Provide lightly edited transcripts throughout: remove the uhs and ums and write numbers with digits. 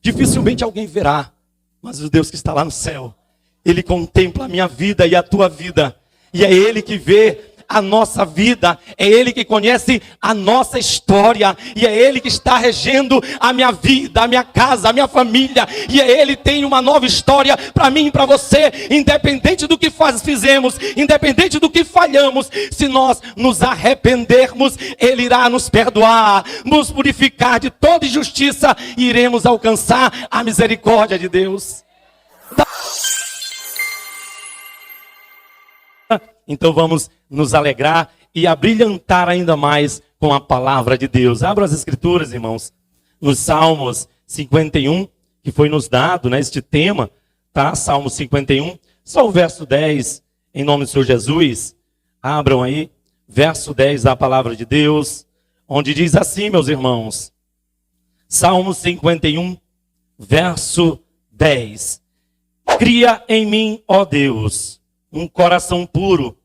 dificilmente alguém verá, mas o Deus que está lá no céu, Ele contempla a minha vida e a tua vida, e é Ele que vê a nossa vida, é Ele que conhece a nossa história, e é Ele que está regendo a minha vida, a minha casa, a minha família, e é Ele que tem uma nova história para mim e para você, independente do que fizemos, independente do que falhamos. Se nós nos arrependermos, Ele irá nos perdoar, nos purificar de toda injustiça, e iremos alcançar a misericórdia de Deus. Então vamos nos alegrar e abrilhantar ainda mais com a palavra de Deus. Abra as escrituras, irmãos, nos Salmos 51, que foi nos dado, né, este tema, tá? Salmo 51, só o verso 10, em nome do Senhor Jesus. Abram aí, verso 10 da palavra de Deus, onde diz assim, meus irmãos. Salmo 51, verso 10. Cria em mim, ó Deus, um coração puro,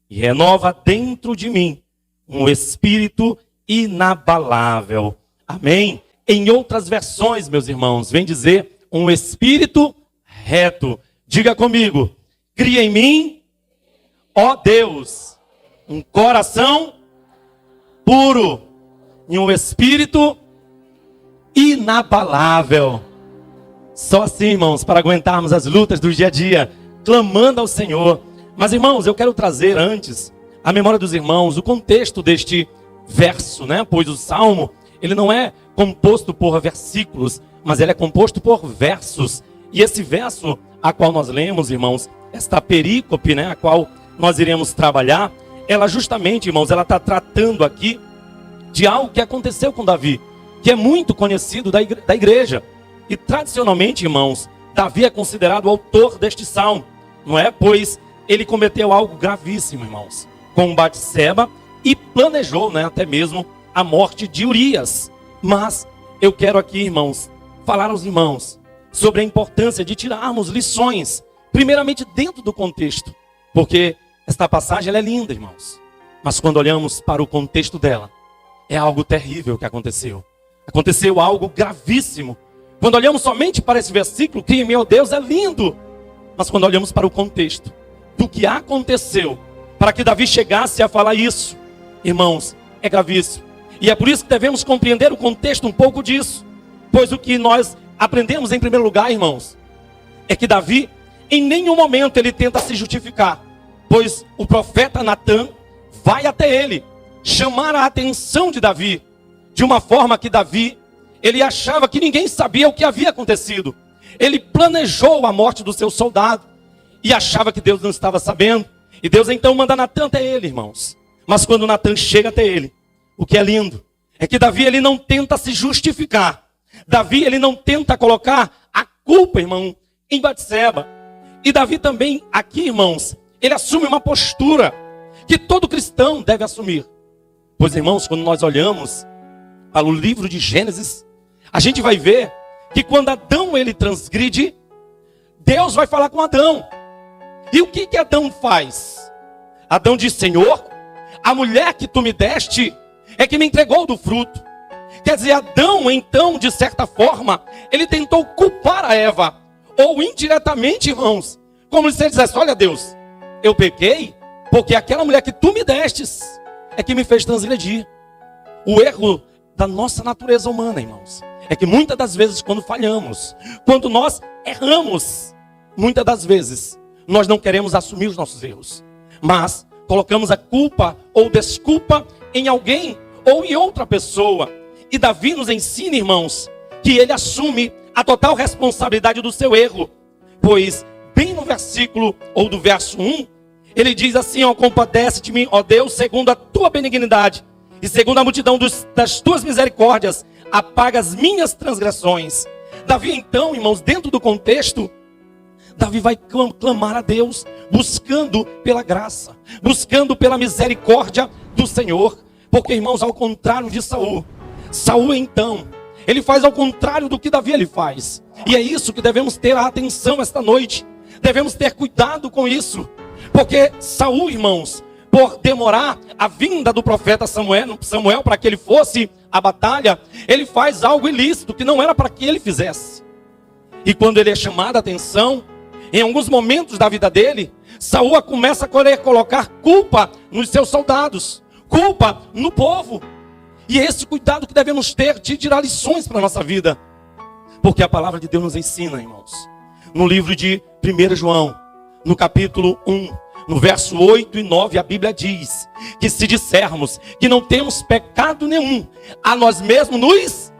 e renova dentro de mim um espírito inabalável. Amém? Em outras versões, meus irmãos, vem dizer um espírito reto. Diga comigo, cria em mim, ó Deus, um coração puro e um espírito inabalável. Só assim, irmãos, para aguentarmos as lutas do dia a dia, clamando ao Senhor. Mas, irmãos, eu quero trazer antes à memória dos irmãos o contexto deste verso, né? Pois o Salmo, ele não é composto por versículos, mas ele é composto por versos. E esse verso a qual nós lemos, irmãos, esta perícope, né, a qual nós iremos trabalhar, ela justamente, irmãos, ela está tratando aqui de algo que aconteceu com Davi, que é muito conhecido da igreja. E tradicionalmente, irmãos, Davi é considerado o autor deste salmo, não é? Pois ele cometeu algo gravíssimo, irmãos, com Batseba e planejou, né, até mesmo a morte de Urias. Mas eu quero aqui, irmãos, falar aos irmãos sobre a importância de tirarmos lições, primeiramente dentro do contexto, porque esta passagem ela é linda, irmãos, mas quando olhamos para o contexto dela, é algo terrível que aconteceu. Aconteceu algo gravíssimo. Quando olhamos somente para esse versículo, que, meu Deus, é lindo, mas quando olhamos para o contexto do que aconteceu, para que Davi chegasse a falar isso, irmãos, é gravíssimo. E é por isso que devemos compreender o contexto um pouco disso. Pois o que nós aprendemos em primeiro lugar, irmãos, é que Davi, em nenhum momento ele tenta se justificar. Pois o profeta Natan vai até ele, chamar a atenção de Davi, de uma forma que Davi, ele achava que ninguém sabia o que havia acontecido. Ele planejou a morte do seu soldado e achava que Deus não estava sabendo. E Deus então manda Natan até ele, irmãos. Mas quando Natan chega até ele, o que é lindo é que Davi ele não tenta se justificar. Davi ele não tenta colocar a culpa, irmão, em Batseba. E Davi também aqui, irmãos, ele assume uma postura que todo cristão deve assumir. Pois, irmãos, quando nós olhamos para o livro de Gênesis, a gente vai ver que quando Adão ele transgride, Deus vai falar com Adão. E o que Adão faz? Adão diz, Senhor, a mulher que tu me deste é que me entregou do fruto. Quer dizer, Adão então, de certa forma, ele tentou culpar a Eva. Ou indiretamente, irmãos, como se ele dissesse, olha Deus, eu pequei porque aquela mulher que tu me destes é que me fez transgredir. O erro da nossa natureza humana, irmãos, é que muitas das vezes quando falhamos, quando nós erramos, muitas das vezes nós não queremos assumir os nossos erros, mas colocamos a culpa ou desculpa em alguém ou em outra pessoa. E Davi nos ensina, irmãos, que ele assume a total responsabilidade do seu erro. Pois bem no versículo ou do verso 1, ele diz assim, ó, compadece de mim, ó Deus, segundo a tua benignidade e segundo a multidão das tuas misericórdias, apaga as minhas transgressões. Davi então, irmãos, dentro do contexto, Davi vai clamar a Deus, buscando pela graça, buscando pela misericórdia do Senhor. Porque, irmãos, ao contrário de Saul, Saul então, ele faz ao contrário do que Davi ele faz. E é isso que devemos ter a atenção esta noite. Devemos ter cuidado com isso. Porque Saul, irmãos, por demorar a vinda do profeta Samuel para que ele fosse à batalha, ele faz algo ilícito que não era para que ele fizesse. E quando ele é chamado a atenção, em alguns momentos da vida dele, Saul começa a querer colocar culpa nos seus soldados, culpa no povo. E é esse cuidado que devemos ter de tirar lições para a nossa vida. Porque a palavra de Deus nos ensina, irmãos. No livro de 1 João, no capítulo 1, no verso 8 e 9, a Bíblia diz que se dissermos que não temos pecado nenhum, a nós mesmos nos...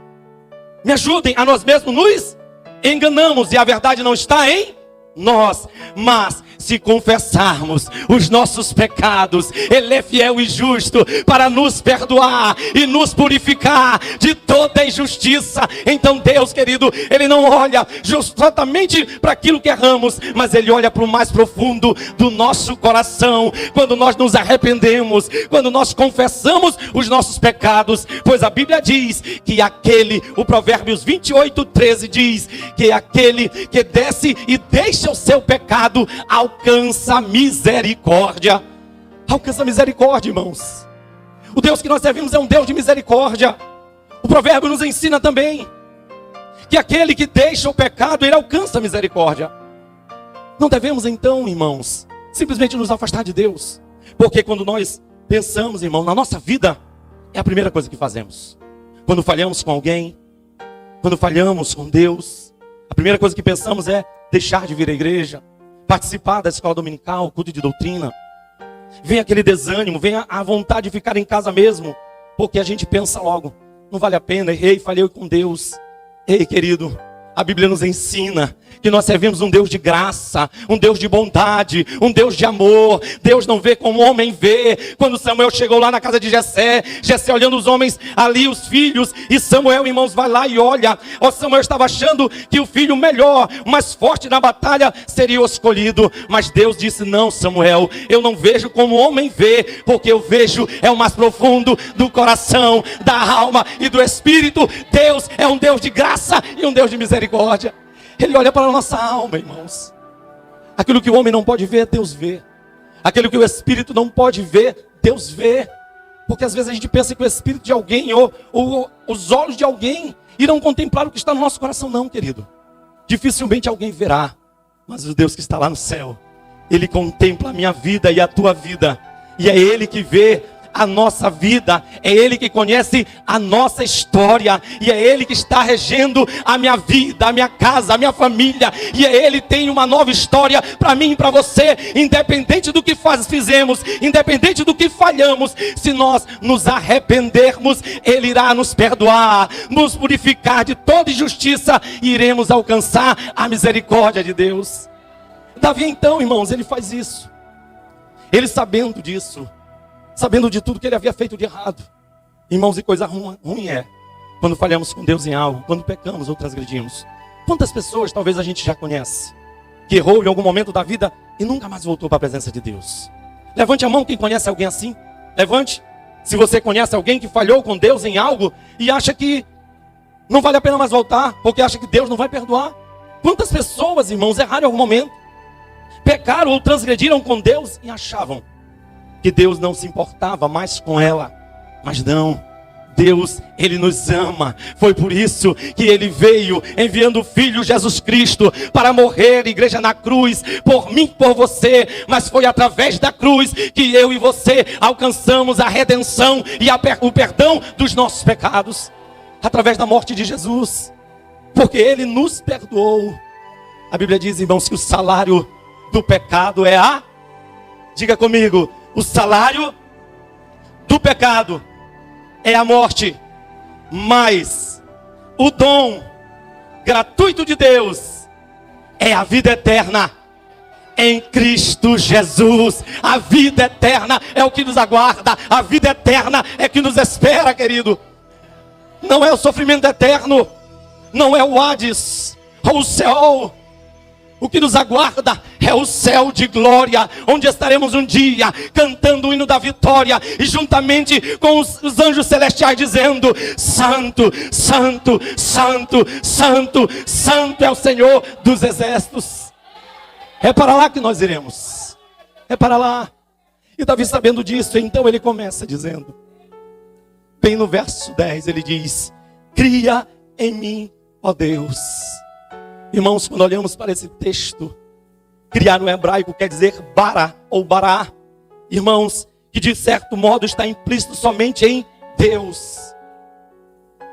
Me ajudem, a nós mesmos nos enganamos e a verdade não está em nós. Mas se confessarmos os nossos pecados, Ele é fiel e justo para nos perdoar e nos purificar de toda injustiça. Então Deus, querido, Ele não olha justamente para aquilo que erramos, mas Ele olha para o mais profundo do nosso coração. Quando nós nos arrependemos, quando nós confessamos os nossos pecados, pois a Bíblia diz que o Provérbios 28:13 diz que aquele que desce e deixa o seu pecado alcança misericórdia. Alcança misericórdia, irmãos. O Deus que nós servimos é um Deus de misericórdia. O provérbio nos ensina também que aquele que deixa o pecado, ele alcança misericórdia. Não devemos então, irmãos, simplesmente nos afastar de Deus. Porque quando nós pensamos, irmão, na nossa vida, é a primeira coisa que fazemos. Quando falhamos com alguém, quando falhamos com Deus, a primeira coisa que pensamos é deixar de vir à igreja, participar da escola dominical, culto de doutrina. Vem aquele desânimo, vem a vontade de ficar em casa mesmo, porque a gente pensa logo, não vale a pena, errei, falhei com Deus. Ei, querido, a Bíblia nos ensina que nós servimos um Deus de graça, um Deus de bondade, um Deus de amor. Deus não vê como o homem vê. Quando Samuel chegou lá na casa de Jessé, Jessé olhando os homens ali, os filhos, e Samuel, irmãos, vai lá e olha. Samuel estava achando que o filho melhor, o mais forte na batalha, seria o escolhido. Mas Deus disse, não, Samuel, eu não vejo como o homem vê, porque eu vejo é o mais profundo do coração, da alma e do espírito. Deus é um Deus de graça e um Deus de misericórdia. Ele olha para a nossa alma, irmãos. Aquilo que o homem não pode ver, Deus vê. Aquilo que o espírito não pode ver, Deus vê. Porque às vezes a gente pensa que o espírito de alguém ou os olhos de alguém irão contemplar o que está no nosso coração. Não, querido. Dificilmente alguém verá. Mas o Deus que está lá no céu, Ele contempla a minha vida e a tua vida. E é Ele que vê a nossa vida, é Ele que conhece a nossa história, e é Ele que está regendo a minha vida, a minha casa, a minha família, e é Ele que tem uma nova história para mim e para você, independente do que fizemos, independente do que falhamos. Se nós nos arrependermos, Ele irá nos perdoar, nos purificar de toda injustiça, e iremos alcançar a misericórdia de Deus. Davi então, irmãos, ele faz isso, ele sabendo disso, sabendo de tudo que ele havia feito de errado. Irmãos, e coisa ruim é quando falhamos com Deus em algo, quando pecamos ou transgredimos. Quantas pessoas talvez a gente já conhece, que errou em algum momento da vida e nunca mais voltou para a presença de Deus? Levante a mão quem conhece alguém assim. Levante. Se você conhece alguém que falhou com Deus em algo e acha que não vale a pena mais voltar, porque acha que Deus não vai perdoar. Quantas pessoas, irmãos, erraram em algum momento, pecaram ou transgrediram com Deus e achavam que Deus não se importava mais com ela. Mas não, Deus, Ele nos ama. Foi por isso que Ele veio enviando o Filho Jesus Cristo para morrer, igreja, na cruz, por mim, por você. Mas foi através da cruz que eu e você alcançamos a redenção e o perdão dos nossos pecados. Através da morte de Jesus, porque Ele nos perdoou. A Bíblia diz, irmãos, que o salário do pecado é diga comigo, o salário do pecado é a morte, mas o dom gratuito de Deus é a vida eterna em Cristo Jesus. A vida eterna é o que nos aguarda, a vida eterna é que nos espera, querido. Não é o sofrimento eterno, não é o Hades ou o Seol. O que nos aguarda é o céu de glória, onde estaremos um dia cantando o hino da vitória e juntamente com os anjos celestiais dizendo: Santo, Santo, Santo, Santo, Santo é o Senhor dos exércitos. É para lá que nós iremos, é para lá. E Davi, sabendo disso, então ele começa dizendo, bem no verso 10, ele diz: cria em mim, ó Deus. Irmãos, quando olhamos para esse texto, criar no hebraico quer dizer bara ou bará. Irmãos, que de certo modo está implícito somente em Deus.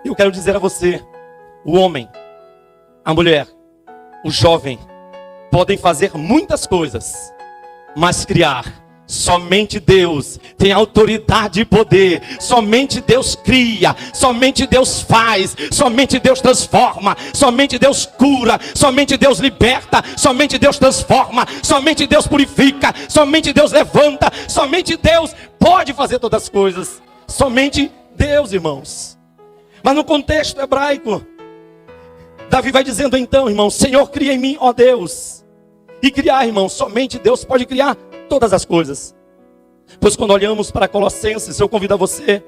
Eu quero dizer a você, o homem, a mulher, o jovem, podem fazer muitas coisas, mas criar, somente Deus tem autoridade e poder. Somente Deus cria, somente Deus faz, somente Deus transforma, somente Deus cura, somente Deus liberta, somente Deus transforma, somente Deus purifica, somente Deus levanta, somente Deus pode fazer todas as coisas. Somente Deus, irmãos. Mas no contexto hebraico, Davi vai dizendo então, irmãos, Senhor, cria em mim, ó Deus. E criar, irmãos, somente Deus pode criar todas as coisas. Pois quando olhamos para Colossenses, eu convido a você,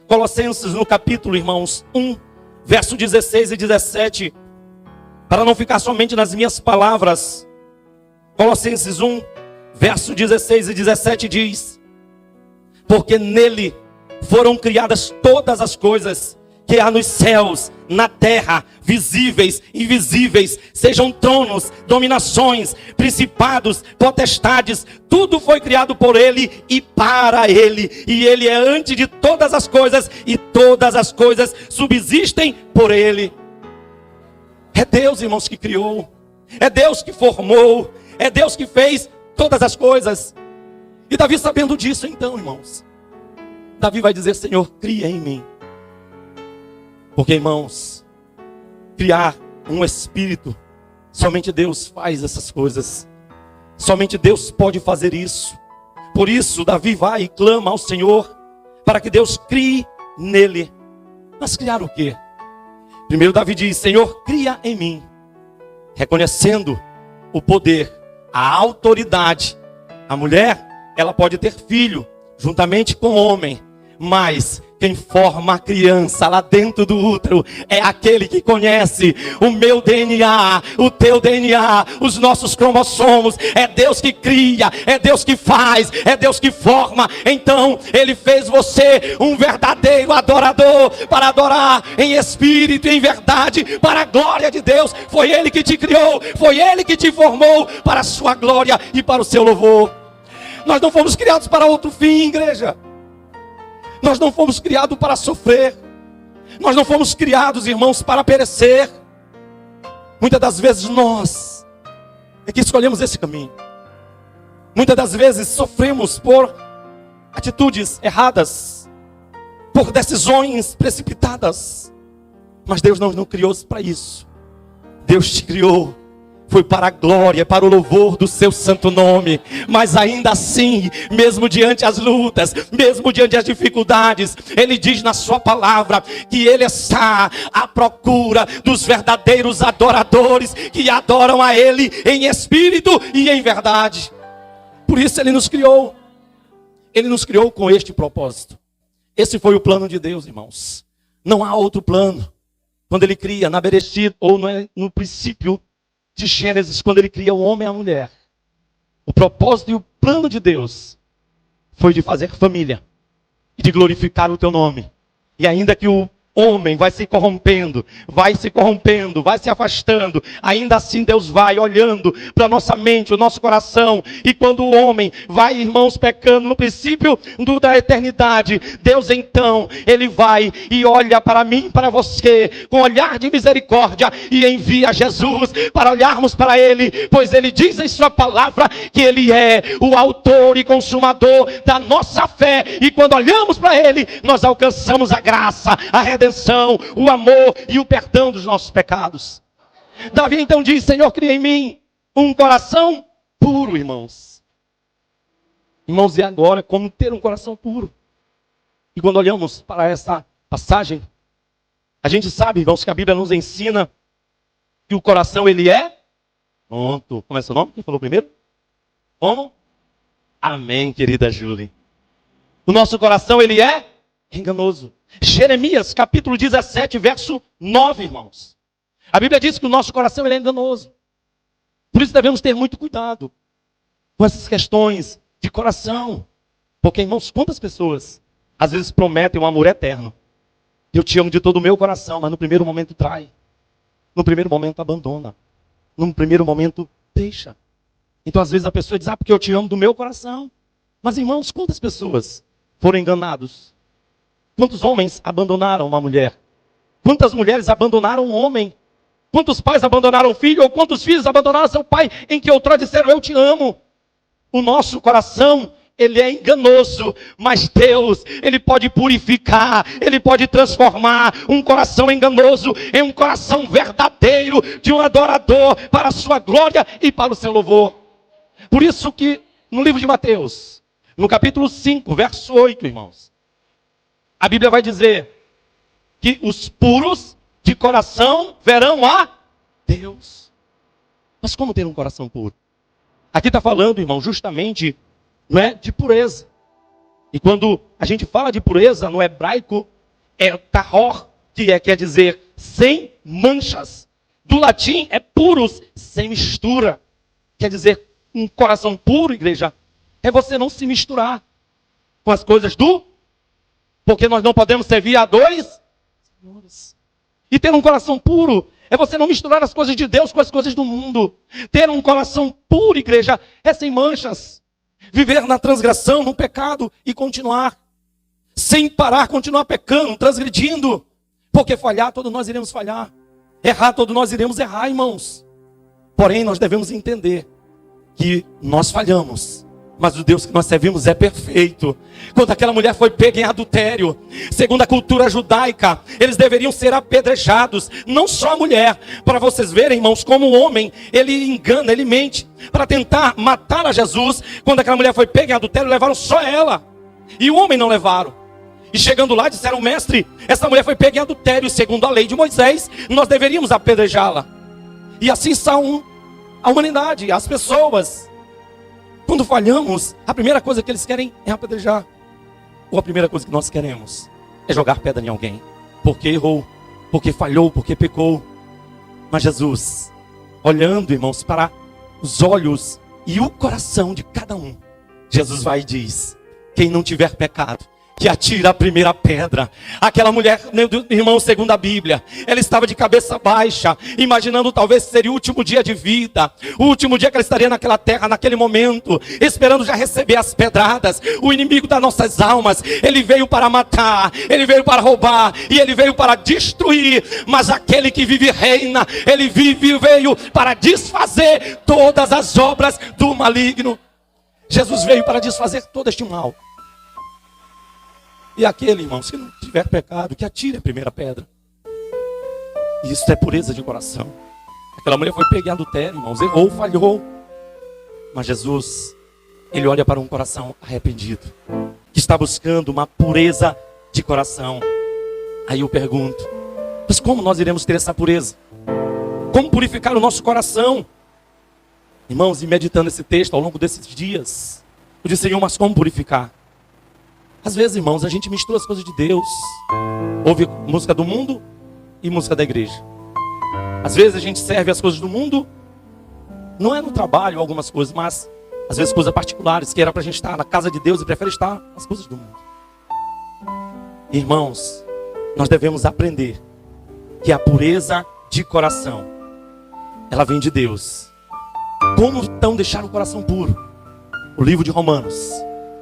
Colossenses no capítulo, irmãos, 1, verso 16 e 17, para não ficar somente nas minhas palavras. Colossenses 1, verso 16 e 17 diz: porque nele foram criadas todas as coisas que há nos céus, na terra, visíveis, invisíveis, sejam tronos, dominações, principados, potestades, tudo foi criado por Ele e para Ele, e Ele é antes de todas as coisas, e todas as coisas subsistem por Ele. É Deus, irmãos, que criou, é Deus que formou, é Deus que fez todas as coisas. E Davi, sabendo disso, então, irmãos, Davi vai dizer: Senhor, cria em mim. Porque, irmãos, criar um espírito, somente Deus faz essas coisas. Somente Deus pode fazer isso. Por isso, Davi vai e clama ao Senhor para que Deus crie nele. Mas criar o quê? Primeiro Davi diz: Senhor, cria em mim. Reconhecendo o poder, a autoridade. A mulher, ela pode ter filho, juntamente com o homem. Mas quem forma a criança lá dentro do útero é aquele que conhece o meu DNA, o teu DNA, os nossos cromossomos. É Deus que cria, é Deus que faz, é Deus que forma. Então Ele fez você um verdadeiro adorador, para adorar em espírito e em verdade, para a glória de Deus. Foi Ele que te criou, foi Ele que te formou para a sua glória e para o seu louvor. Nós não fomos criados para outro fim, igreja. Nós não fomos criados para sofrer. Nós não fomos criados, irmãos, para perecer. Muitas das vezes nós é que escolhemos esse caminho. Muitas das vezes sofremos por atitudes erradas, por decisões precipitadas. Mas Deus não nos criou para isso. Deus te criou, foi para a glória, para o louvor do seu santo nome. Mas ainda assim, mesmo diante as lutas, mesmo diante as dificuldades, Ele diz na sua palavra que Ele está à procura dos verdadeiros adoradores, que adoram a Ele em espírito e em verdade. Por isso Ele nos criou. Ele nos criou com este propósito. Esse foi o plano de Deus, irmãos. Não há outro plano. Quando Ele cria na Bereshit, ou no princípio de Gênesis, quando Ele cria o homem e a mulher, o propósito e o plano de Deus foi de fazer família e de glorificar o teu nome. E ainda que o homem vai se corrompendo, vai se afastando, ainda assim Deus vai olhando para a nossa mente, o nosso coração. E quando o homem vai, irmãos, pecando no princípio da eternidade, Deus então, Ele vai e olha para mim, para você, com olhar de misericórdia, e envia Jesus para olharmos para Ele, pois Ele diz em sua palavra que Ele é o autor e consumador da nossa fé. E quando olhamos para Ele, nós alcançamos a graça, a redenção, o amor e o perdão dos nossos pecados. Davi então diz: Senhor, cria em mim um coração puro, irmãos. Irmãos, e agora, como ter um coração puro? E quando olhamos para essa passagem, a gente sabe, irmãos, que a Bíblia nos ensina que o coração, ele é... Pronto. Como é seu nome? Quem falou primeiro? Como? Amém, querida Júlia. O nosso coração, ele é enganoso. Jeremias, capítulo 17, verso 9, irmãos. A Bíblia diz que o nosso coração, ele é enganoso. Por isso devemos ter muito cuidado com essas questões de coração. Porque, irmãos, quantas pessoas às vezes prometem um amor eterno? Eu te amo de todo o meu coração, mas no primeiro momento trai. No primeiro momento abandona. num primeiro momento, deixa. Então, às vezes, a pessoa diz, porque eu te amo do meu coração. Mas, irmãos, quantas pessoas foram enganados? Quantos homens abandonaram uma mulher? Quantas mulheres abandonaram um homem? Quantos pais abandonaram o filho? Ou quantos filhos abandonaram seu pai, em que outrora disseram, eu te amo? O nosso coração, ele é enganoso, mas Deus, ele pode purificar, ele pode transformar um coração enganoso em um coração verdadeiro de um adorador para a sua glória e para o seu louvor. Por isso que no livro de Mateus, no capítulo 5, verso 8, irmãos, a Bíblia vai dizer que os puros de coração verão a Deus. Mas como ter um coração puro? Aqui está falando, irmão, justamente, não é, de pureza. E quando a gente fala de pureza, no hebraico, é tahor, que quer dizer sem manchas. Do latim é puros, sem mistura. Quer dizer, um coração puro, igreja, é você não se misturar com as coisas do... Porque nós não podemos servir a dois senhores. E ter um coração puro é você não misturar as coisas de Deus com as coisas do mundo. Ter um coração puro, igreja, é sem manchas. Viver na transgressão, no pecado e continuar. Sem parar, continuar pecando, transgredindo. Porque falhar, todos nós iremos falhar. Errar, todos nós iremos errar, irmãos. Porém, nós devemos entender que nós falhamos. Mas o Deus que nós servimos é perfeito. Quando aquela mulher foi pega em adultério, segundo a cultura judaica, eles deveriam ser apedrejados. Não só a mulher. Para vocês verem, irmãos, como o homem, ele engana, ele mente. Para tentar matar a Jesus, quando aquela mulher foi pega em adultério, levaram só ela. E o homem não levaram. E chegando lá, disseram, mestre, essa mulher foi pega em adultério. Segundo a lei de Moisés, nós deveríamos apedrejá-la. E assim são a humanidade, as pessoas. Quando falhamos, a primeira coisa que eles querem é apedrejar. Ou a primeira coisa que nós queremos é jogar pedra em alguém. Porque errou, porque falhou, porque pecou. Mas Jesus, olhando, irmãos, para os olhos e o coração de cada um, Jesus vai e diz, quem não tiver pecado, que atira a primeira pedra. Aquela mulher, irmão, segundo a Bíblia, ela estava de cabeça baixa, imaginando talvez seria o último dia de vida, o último dia que ela estaria naquela terra, naquele momento, esperando já receber as pedradas. O inimigo das nossas almas, ele veio para matar, ele veio para roubar, e ele veio para destruir. Mas aquele que vive e reina, ele vive e veio para desfazer todas as obras do maligno. Jesus veio para desfazer todo este mal. E aquele, irmão, se não tiver pecado, que atire a primeira pedra. E isso é pureza de coração. Aquela mulher foi pega em adultério, irmãos, errou, falhou. Mas Jesus, ele olha para um coração arrependido, que está buscando uma pureza de coração. Aí eu pergunto, mas como nós iremos ter essa pureza? Como purificar o nosso coração? Irmãos, e meditando esse texto ao longo desses dias, eu disse, Senhor, mas como purificar? Às vezes, irmãos, a gente mistura as coisas de Deus. Ouve música do mundo e música da igreja. Às vezes a gente serve as coisas do mundo, não é no trabalho algumas coisas, mas às vezes coisas particulares, que era para a gente estar na casa de Deus e prefere estar nas coisas do mundo. Irmãos, nós devemos aprender que a pureza de coração, ela vem de Deus. Como então deixar o coração puro? O livro de Romanos,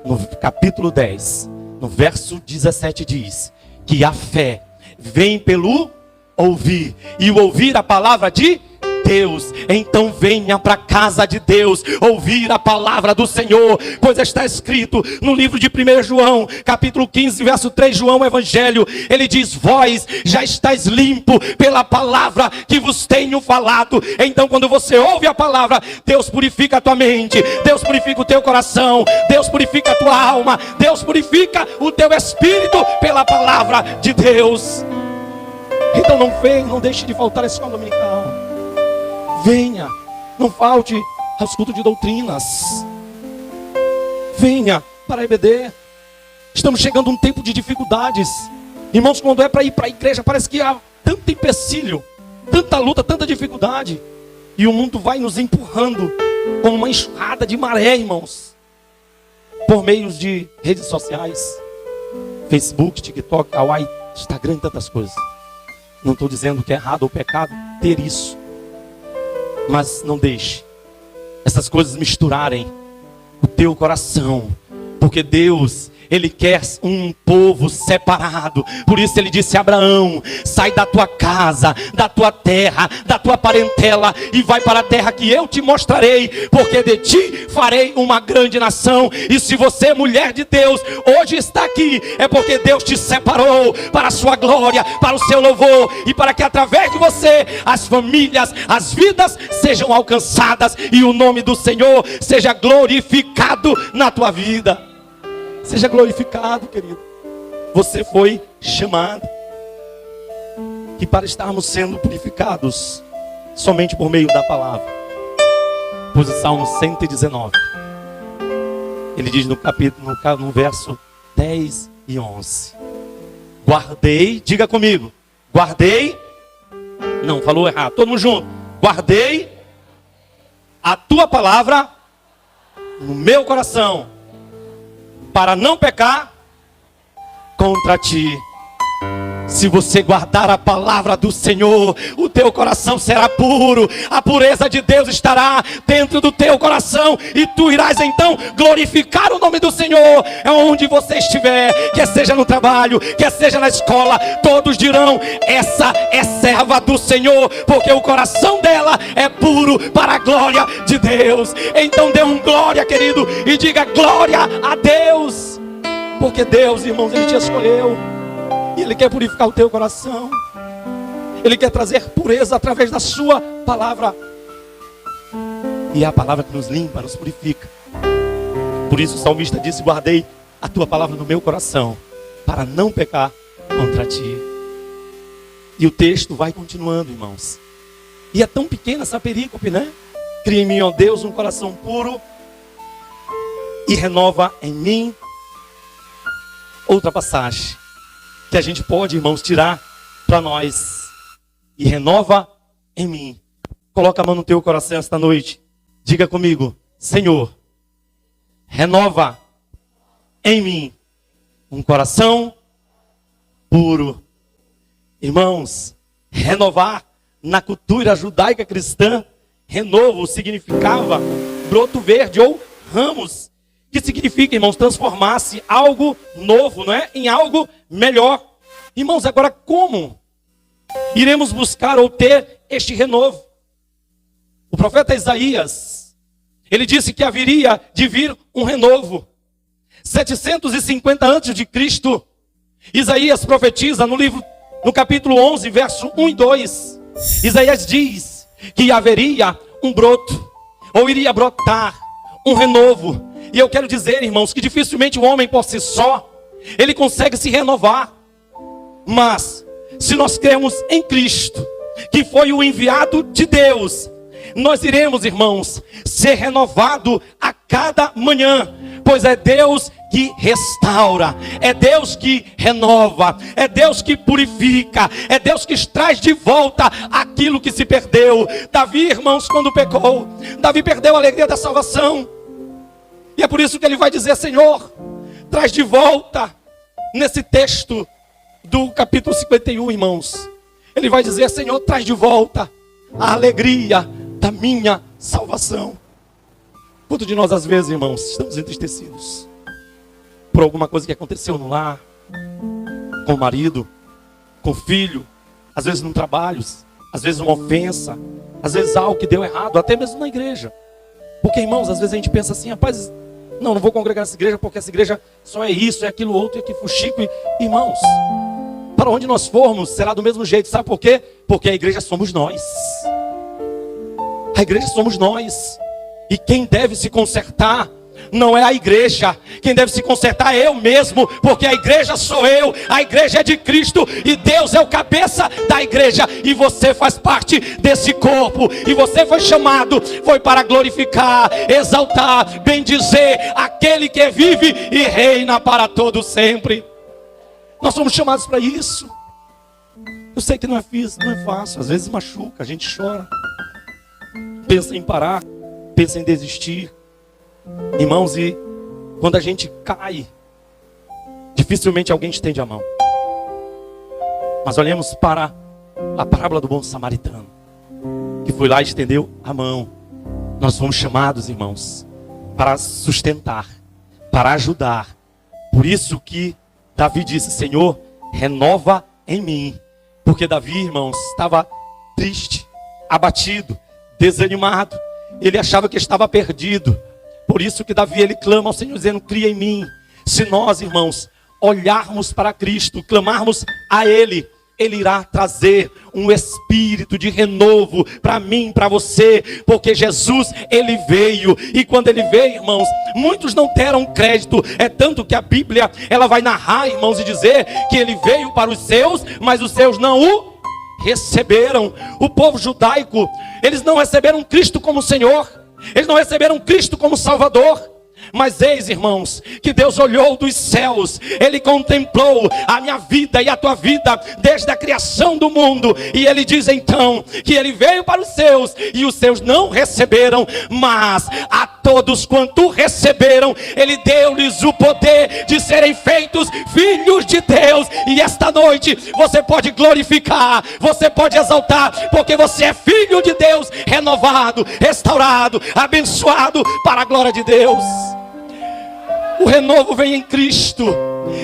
no capítulo 10, no verso 17 diz que a fé vem pelo ouvir, e o ouvir a palavra de Deus. Então venha para a casa de Deus ouvir a palavra do Senhor, pois está escrito no livro de 1 João, capítulo 15, verso 3, João, o Evangelho, ele diz, vós já estáis limpo pela palavra que vos tenho falado. Então quando você ouve a palavra, Deus purifica a tua mente, Deus purifica o teu coração, Deus purifica a tua alma, Deus purifica o teu espírito pela palavra de Deus. Então não deixe de faltar a escola dominical. Venha, não falte aos cultos de doutrinas. Venha para a EBD. Estamos chegando a um tempo de dificuldades. Irmãos, quando é para ir para a igreja, parece que há tanto empecilho, tanta luta, tanta dificuldade. E o mundo vai nos empurrando como uma enxurrada de maré, irmãos. Por meios de redes sociais, Facebook, TikTok, Kawaii, Instagram e tantas coisas. Não estou dizendo que é errado ou pecado ter isso. Mas não deixe essas coisas misturarem o teu coração, porque Deus, Ele quer um povo separado. Por isso Ele disse a Abraão: sai da tua casa, da tua terra, da tua parentela, e vai para a terra que eu te mostrarei, porque de ti farei uma grande nação. E se você, mulher de Deus, hoje está aqui, é porque Deus te separou para a sua glória, para o seu louvor, e para que através de você as famílias, as vidas sejam alcançadas, e o nome do Senhor seja glorificado na tua vida. Seja glorificado, querido. Você foi chamado, que para estarmos sendo purificados somente por meio da palavra. Pois o Salmo 119, ele diz no verso 10 e 11: guardei, diga comigo, guardei, não, falou errado, todo mundo junto. Guardei a tua palavra no meu coração, para não pecar contra ti. Se você guardar a palavra do Senhor, o teu coração será puro. A pureza de Deus estará dentro do teu coração, e tu irás então glorificar o nome do Senhor onde você estiver, quer seja no trabalho, quer seja na escola. Todos dirão: essa é serva do Senhor, porque o coração dela é puro para a glória de Deus. Então dê um glória, querido, e diga glória a Deus, porque Deus, irmãos, Ele te escolheu, e Ele quer purificar o teu coração. Ele quer trazer pureza através da sua palavra. E é a palavra que nos limpa, nos purifica. Por isso o salmista disse: guardei a tua palavra no meu coração, para não pecar contra ti. E o texto vai continuando, irmãos. E é tão pequena essa perícope, né? Cria em mim, ó Deus, um coração puro, e renova em mim. Outra passagem que a gente pode, irmãos, tirar para nós: e renova em mim. Coloca a mão no teu coração esta noite. Diga comigo: Senhor, renova em mim um coração puro. Irmãos, renovar na cultura judaica cristã, renovo significava broto verde ou ramos, que significa, irmãos, transformar-se algo novo, não é? Em algo melhor. Irmãos, agora como iremos buscar ou ter este renovo? O profeta Isaías, ele disse que haveria de vir um renovo. 750 antes de Cristo, Isaías profetiza no capítulo 11, verso 1 e 2. Isaías diz que haveria um broto, ou iria brotar um renovo. E eu quero dizer, irmãos, que dificilmente o homem por si só, ele consegue se renovar. Mas, se nós cremos em Cristo, que foi o enviado de Deus, nós iremos, irmãos, ser renovado a cada manhã. Pois é Deus que restaura, é Deus que renova, é Deus que purifica, é Deus que traz de volta aquilo que se perdeu. Davi, irmãos, quando pecou, Davi perdeu a alegria da salvação. E é por isso que ele vai dizer: Senhor, traz de volta. Nesse texto do capítulo 51, irmãos, ele vai dizer: Senhor, traz de volta a alegria da minha salvação. Quantos de nós, às vezes, irmãos, estamos entristecidos por alguma coisa que aconteceu no lar, com o marido, com o filho, às vezes no trabalho, às vezes uma ofensa, às vezes algo que deu errado, até mesmo na igreja. Porque, irmãos, às vezes a gente pensa assim: rapaz, não vou congregar nessa igreja porque essa igreja só é isso, é aquilo outro, é aqui fuxico. Irmãos, para onde nós formos será do mesmo jeito. Sabe por quê? Porque a igreja somos nós. A igreja somos nós. E quem deve se consertar não é a igreja. Quem deve se consertar é eu mesmo, porque a igreja sou eu. A igreja é de Cristo e Deus é o cabeça da igreja. E você faz parte desse corpo. E você foi chamado, foi para glorificar, exaltar, bendizer aquele que vive e reina para todo sempre. Nós somos chamados para isso. Eu sei que não é fácil, às vezes machuca, a gente chora, pensa em parar, pensa em desistir. Irmãos, e quando a gente cai, dificilmente alguém estende a mão. Mas olhemos para a parábola do bom samaritano, que foi lá e estendeu a mão. Nós fomos chamados, irmãos, para sustentar, para ajudar. Por isso que Davi disse: Senhor, renova em mim. Porque Davi, irmãos, estava triste, abatido, desanimado. Ele achava que estava perdido. Por isso que Davi, ele clama ao Senhor dizendo: cria em mim. Se nós, irmãos, olharmos para Cristo, clamarmos a Ele, Ele irá trazer um espírito de renovo para mim, para você, porque Jesus, Ele veio, e quando Ele veio, irmãos, muitos não deram crédito, é tanto que a Bíblia, ela vai narrar, irmãos, e dizer que Ele veio para os seus, mas os seus não o receberam. O povo judaico, eles não receberam Cristo como Senhor, eles não receberam Cristo como Salvador. Mas eis, irmãos, que Deus olhou dos céus, Ele contemplou a minha vida e a tua vida desde a criação do mundo, e Ele diz então que Ele veio para os seus, e os seus não receberam, mas a todos quanto receberam, Ele deu-lhes o poder de serem feitos filhos de Deus. E esta noite você pode glorificar, você pode exaltar, porque você é filho de Deus, renovado, restaurado, abençoado para a glória de Deus. O renovo vem em Cristo.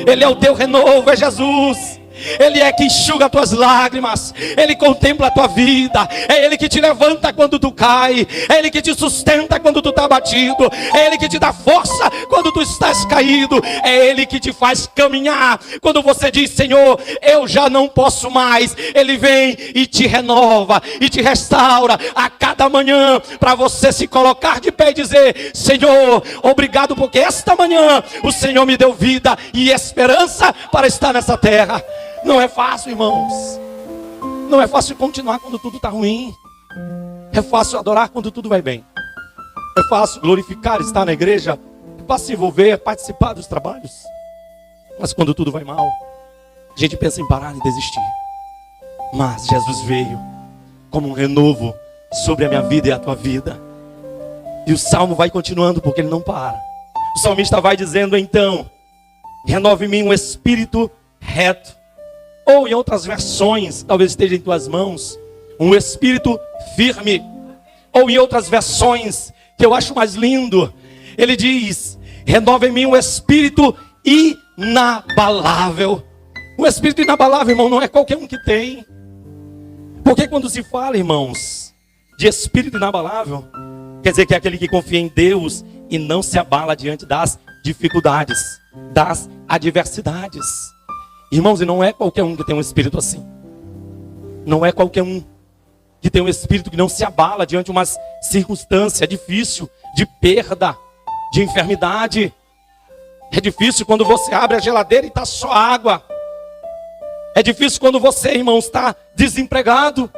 Ele é o teu renovo, é Jesus. Ele é que enxuga as tuas lágrimas. Ele contempla a tua vida. É Ele que te levanta quando tu cai. É Ele que te sustenta quando tu está abatido. É Ele que te dá força quando tu estás caído. É Ele que te faz caminhar quando você diz: Senhor, eu já não posso mais. Ele vem e te renova e te restaura a cada manhã, para você se colocar de pé e dizer: Senhor, obrigado, porque esta manhã o Senhor me deu vida e esperança para estar nessa terra. Não é fácil, irmãos. Não é fácil continuar quando tudo está ruim. É fácil adorar quando tudo vai bem. É fácil glorificar, estar na igreja, é fácil se envolver, participar dos trabalhos. Mas quando tudo vai mal, a gente pensa em parar e desistir. Mas Jesus veio como um renovo sobre a minha vida e a tua vida. E o salmo vai continuando, porque ele não para. O salmista vai dizendo então: renova em mim um espírito reto. Ou em outras versões, talvez esteja em tuas mãos, um espírito firme. Ou em outras versões, que eu acho mais lindo, ele diz: renova em mim um espírito inabalável. Um espírito inabalável, irmão, não é qualquer um que tem. Porque quando se fala, irmãos, de espírito inabalável, quer dizer que é aquele que confia em Deus e não se abala diante das dificuldades, das adversidades. Irmãos, e não é qualquer um que tem um espírito assim. Não é qualquer um que tem um espírito que não se abala diante de uma circunstância difícil, de perda, de enfermidade. É difícil quando você abre a geladeira e está só água. É difícil quando você, irmão, está desempregado.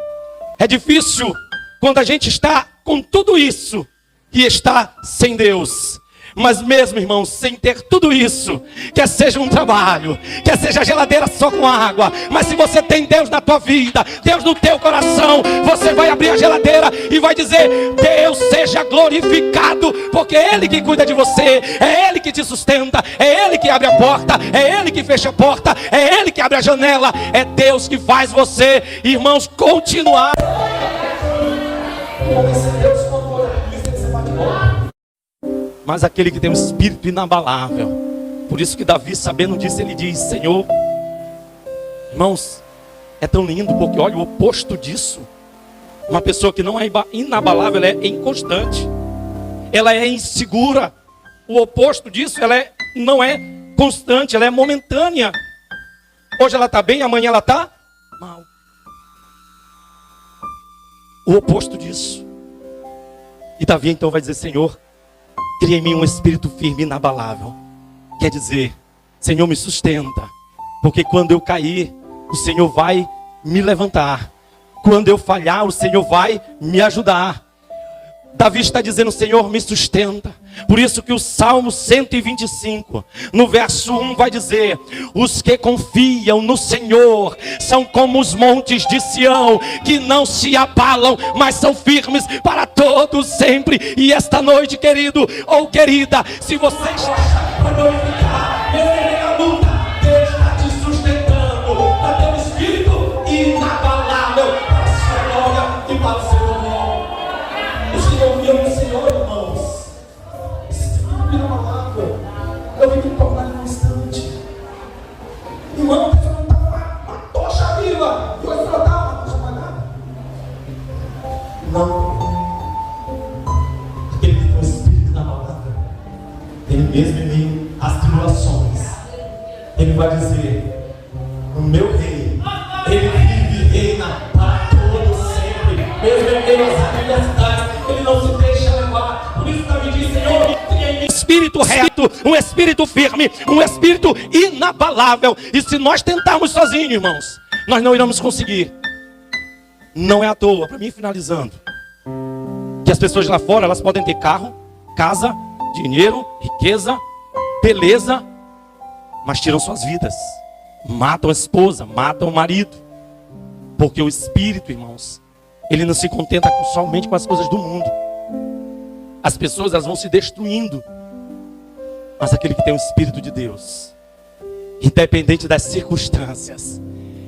É difícil quando a gente está com tudo isso e está sem Deus. Mas mesmo, irmãos, sem ter tudo isso, quer seja um trabalho, quer seja a geladeira só com água, mas se você tem Deus na tua vida, Deus no teu coração, você vai abrir a geladeira e vai dizer: Deus seja glorificado, porque é Ele que cuida de você, é Ele que te sustenta, é Ele que abre a porta, é Ele que fecha a porta, é Ele que abre a janela, é Deus que faz você, irmãos, continuar. Mas aquele que tem um espírito inabalável. Por isso que Davi, sabendo disso, ele diz: Senhor, irmãos, é tão lindo, porque olha o oposto disso. Uma pessoa que não é inabalável, ela é inconstante, ela é insegura. O oposto disso, não é constante, ela é momentânea. Hoje ela está bem, amanhã ela está mal. O oposto disso. E Davi então vai dizer: Senhor, cria em mim um espírito firme e inabalável. Quer dizer, Senhor, me sustenta, porque quando eu cair, o Senhor vai me levantar. Quando eu falhar, o Senhor vai me ajudar. Davi está dizendo: Senhor, me sustenta. Por isso que o Salmo 125, no verso 1 vai dizer: os que confiam no Senhor são como os montes de Sião, que não se abalam, mas são firmes para todos sempre. E esta noite, querido ou querida, se você está para glorificar, vencer a luta, Deus está te sustentando, para ter um espírito inabalável para a sua glória e para o seu nome. Não. Aquele que tem o Espírito na palavra, ele mesmo em meio às tribulações, ele vai dizer: o meu rei, ele vive e reina para todo sempre, mesmo em meio às adversidades, ele não se deixa levar. Por isso Davi diz: Senhor, espírito reto, um espírito firme, um espírito inabalável. E se nós tentarmos sozinhos, irmãos, nós não iremos conseguir. Não é à toa, para mim finalizando, que as pessoas lá fora, elas podem ter carro, casa, dinheiro, riqueza, beleza, mas tiram suas vidas, matam a esposa, matam o marido, porque o espírito, irmãos, ele não se contenta somente com as coisas do mundo. As pessoas, elas vão se destruindo, mas aquele que tem o Espírito de Deus, independente das circunstâncias,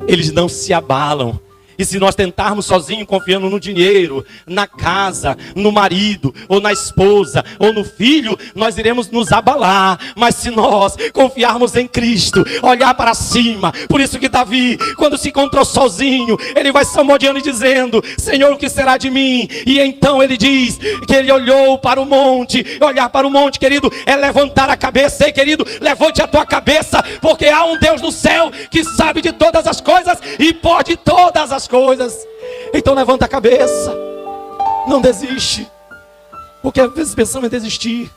eles não se abalam. E se nós tentarmos sozinhos, confiando no dinheiro, na casa, no marido, ou na esposa, ou no filho, nós iremos nos abalar. Mas se nós confiarmos em Cristo, olhar para cima, por isso que Davi, quando se encontrou sozinho, ele vai salmodiando e dizendo: Senhor, o que será de mim? E então ele diz que ele olhou para o monte. Olhar para o monte, querido, é levantar a cabeça. Ei, querido, levante a tua cabeça, porque há um Deus no céu que sabe de todas as coisas e pode todas as coisas. Então levanta a cabeça, não desiste, porque às vezes pensamos em desistir.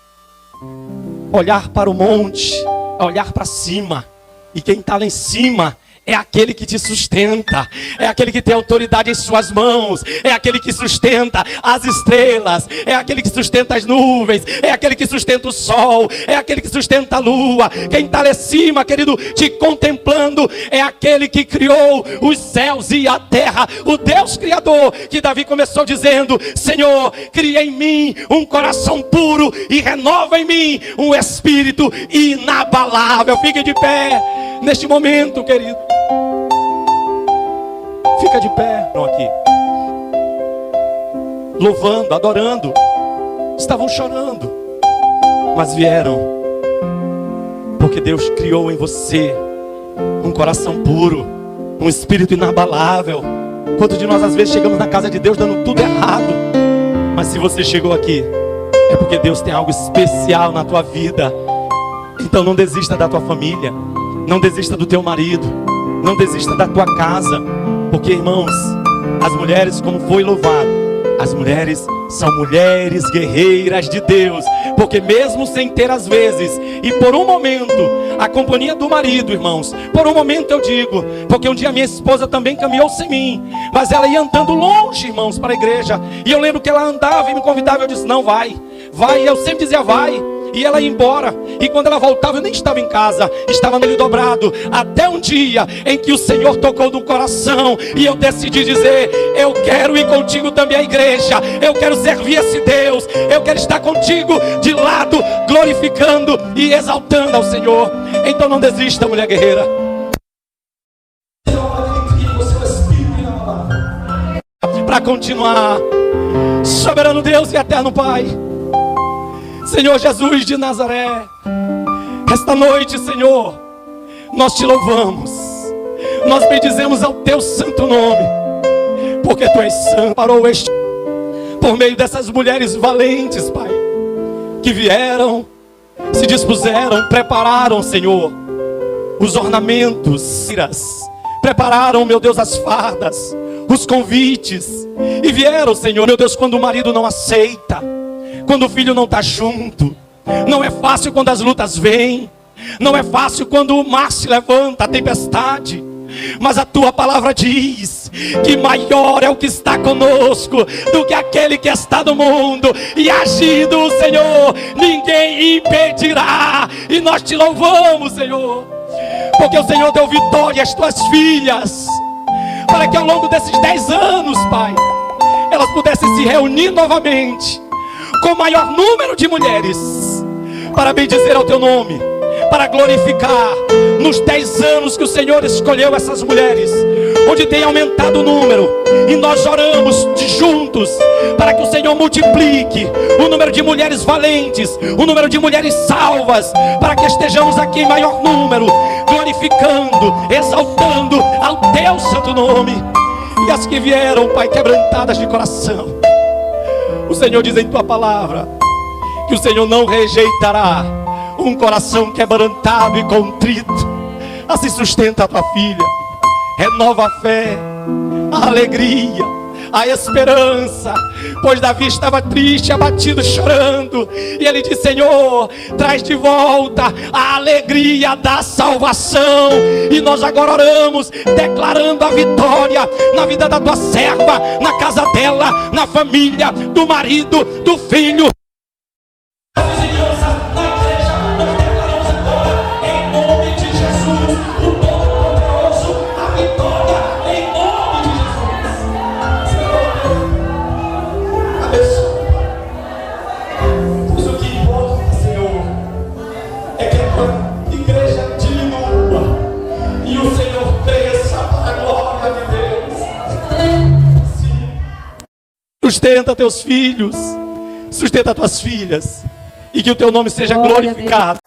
Olhar para o monte, olhar para cima, e quem está lá em cima é aquele que te sustenta, é aquele que tem autoridade em suas mãos, é aquele que sustenta as estrelas, é aquele que sustenta as nuvens, é aquele que sustenta o sol, é aquele que sustenta a lua. Quem está lá em cima, querido, te contemplando, é aquele que criou os céus e a terra, o Deus Criador, que Davi começou dizendo: Senhor, cria em mim um coração puro e renova em mim um espírito inabalável. Fique de pé neste momento, querido. Fica de pé, não aqui. Louvando, adorando. Estavam chorando, mas vieram, porque Deus criou em você um coração puro, um espírito inabalável. Quantos de nós às vezes chegamos na casa de Deus dando tudo errado? Mas se você chegou aqui, é porque Deus tem algo especial na tua vida. Então não desista da tua família, não desista do teu marido, não desista da tua casa. Porque, irmãos, as mulheres, como foi louvado, as mulheres são mulheres guerreiras de Deus. Porque mesmo sem ter às vezes, e por um momento, a companhia do marido, irmãos, por um momento eu digo, porque um dia minha esposa também caminhou sem mim, mas ela ia andando longe, irmãos, para a igreja. E eu lembro que ela andava e me convidava, eu disse: não, vai, vai. E eu sempre dizia: vai. E ela ia embora, e quando ela voltava eu nem estava em casa, estava no olho dobrado. Até um dia em que o Senhor tocou no coração, e eu decidi dizer: eu quero ir contigo também à igreja, eu quero servir esse Deus, eu quero estar contigo de lado, glorificando e exaltando ao Senhor. Então não desista, mulher guerreira. Para continuar, soberano Deus e eterno Pai, Senhor Jesus de Nazaré, esta noite, Senhor, nós te louvamos, nós bendizemos ao teu santo nome, porque tu és santo. Parou este, por meio dessas mulheres valentes, Pai, que vieram, se dispuseram, prepararam, Senhor, os ornamentos, prepararam, meu Deus, as fardas, os convites, e vieram, Senhor, meu Deus, quando o marido não aceita, quando o filho não está junto. Não é fácil quando as lutas vêm, não é fácil quando o mar se levanta, a tempestade. Mas a tua palavra diz que maior é o que está conosco do que aquele que está no mundo. E agindo o Senhor, ninguém impedirá. E nós te louvamos, Senhor, porque o Senhor deu vitória às tuas filhas, para que ao longo desses 10 anos, Pai, elas pudessem se reunir novamente com o maior número de mulheres, para bendizer ao teu nome, para glorificar nos 10 anos que o Senhor escolheu essas mulheres, onde tem aumentado o número, e nós oramos juntos para que o Senhor multiplique o número de mulheres valentes, o número de mulheres salvas, para que estejamos aqui em maior número, glorificando, exaltando ao teu santo nome. E as que vieram, Pai, quebrantadas de coração, O Senhor diz em tua palavra que o Senhor não rejeitará um coração quebrantado e contrito. Assim sustenta a tua filha, renova a fé, a alegria, a esperança, pois Davi estava triste, abatido, chorando, e ele disse: Senhor, traz de volta a alegria da salvação. E nós agora oramos, declarando a vitória na vida da tua serva, na casa dela, na família, do marido, do filho. Sustenta teus filhos, sustenta tuas filhas, e que o teu nome seja glorificado.